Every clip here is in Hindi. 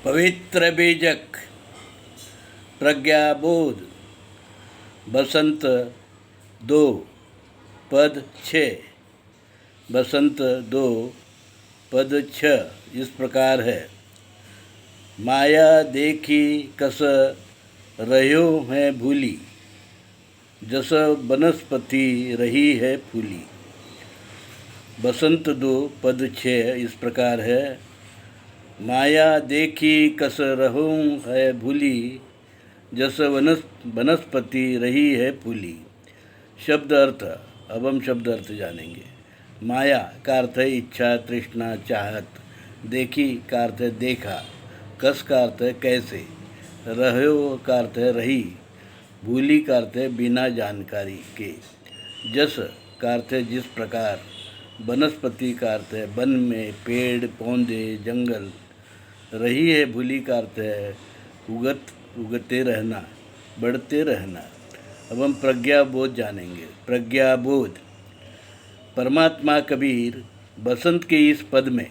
पवित्र बीजक प्रज्ञाबोध बसंत 2 पद 6। बसंत 2 पद 6 इस प्रकार है। माया देखी कस रह्यो है भूली, जस बनस्पति रही है फूली। बसंत 2 पद 6 इस प्रकार है। माया देखी कस रहो है भूली, जस वनस्पति रही है फूली। शब्द अर्थ। अब हम शब्द अर्थ जानेंगे। माया का अर्थ है इच्छा, तृष्णा, चाहत। देखी का अर्थ है देखा। कस का अर्थ है कैसे। रहो का अर्थ है रही। भूली का अर्थ है बिना जानकारी के। जस का अर्थ है जिस प्रकार। वनस्पति का अर्थ है वन में पेड़ पौधे जंगल। रही है भूली का अर्थ है उगते रहना, बढ़ते रहना। अब हम प्रज्ञाबोध जानेंगे। प्रज्ञाबोध। परमात्मा कबीर बसंत के इस पद में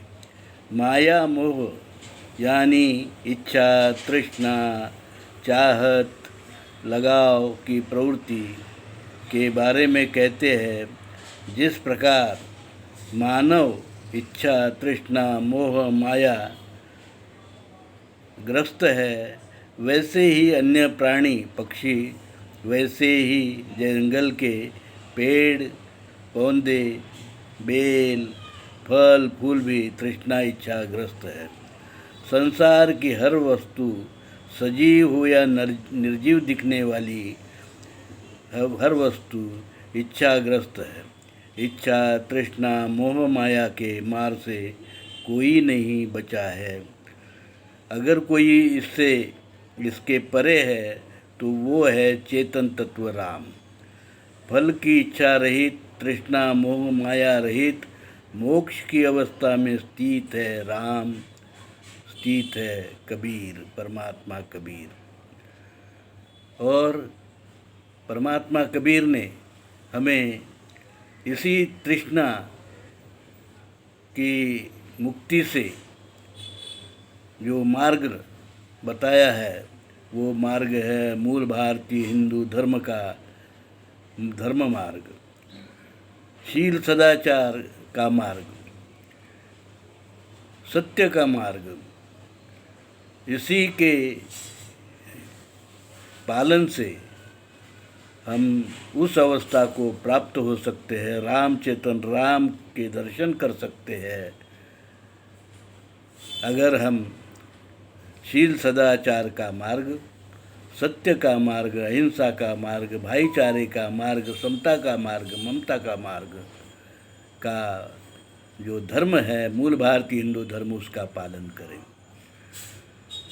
माया मोह यानी इच्छा, तृष्णा, चाहत, लगाव की प्रवृत्ति के बारे में कहते हैं। जिस प्रकार मानव इच्छा, तृष्णा, मोह, माया ग्रस्त है, वैसे ही अन्य प्राणी पक्षी, वैसे ही जंगल के पेड़ पौधे, बेल, फल फूल भी तृष्णा इच्छा ग्रस्त है। संसार की हर वस्तु, सजीव हो या निर्जीव दिखने वाली हर वस्तु इच्छाग्रस्त है। इच्छा, तृष्णा, मोह माया के मार से कोई नहीं बचा है। अगर कोई इसके परे है तो वो है चेतन तत्व राम। फल की इच्छा रहित, तृष्णा मोह माया रहित मोक्ष की अवस्था में स्थित है राम, स्थित है कबीर, परमात्मा कबीर। और परमात्मा कबीर ने हमें इसी तृष्णा की मुक्ति से जो मार्ग बताया है, वो मार्ग है मूल भारतीय हिंदू धर्म का धर्म मार्ग, शील सदाचार का मार्ग, सत्य का मार्ग। इसी के पालन से हम उस अवस्था को प्राप्त हो सकते हैं, राम चेतन राम के दर्शन कर सकते हैं। अगर हम शील सदाचार का मार्ग, सत्य का मार्ग, अहिंसा का मार्ग, भाईचारे का मार्ग, समता का मार्ग, ममता का मार्ग का जो धर्म है मूल भारतीय हिंदू धर्म, उसका पालन करें।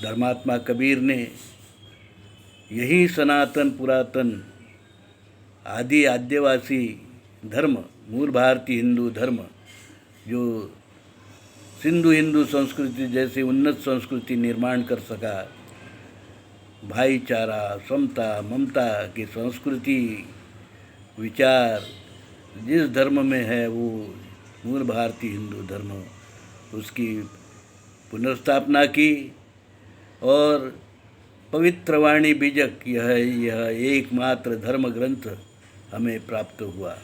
धर्मात्मा कबीर ने यही सनातन पुरातन आदि आद्यवासी धर्म मूल भारतीय हिंदू धर्म, जो सिंधु हिंदू संस्कृति जैसी उन्नत संस्कृति निर्माण कर सका, भाईचारा, समता, ममता की संस्कृति विचार जिस धर्म में है, वो मूल भारतीय हिंदू धर्म, उसकी पुनर्स्थापना की। और पवित्र वाणी बीजक यह एकमात्र धर्म ग्रंथ हमें प्राप्त हुआ।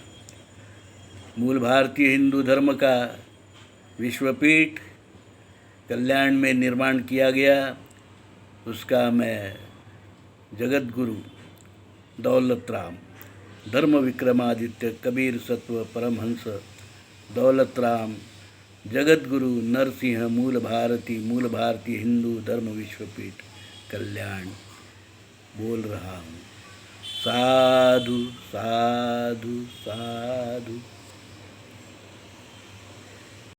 मूल भारतीय हिंदू धर्म का विश्वपीठ कल्याण में निर्माण किया गया। उसका मैं जगत गुरु दौलत राम, धर्म विक्रमादित्य कबीर सत्व परमहंस दौलत राम, जगत गुरु नरसिंह मूल भारतीय हिंदू धर्म विश्वपीठ कल्याण बोल रहा हूँ। साधु साधु साधु।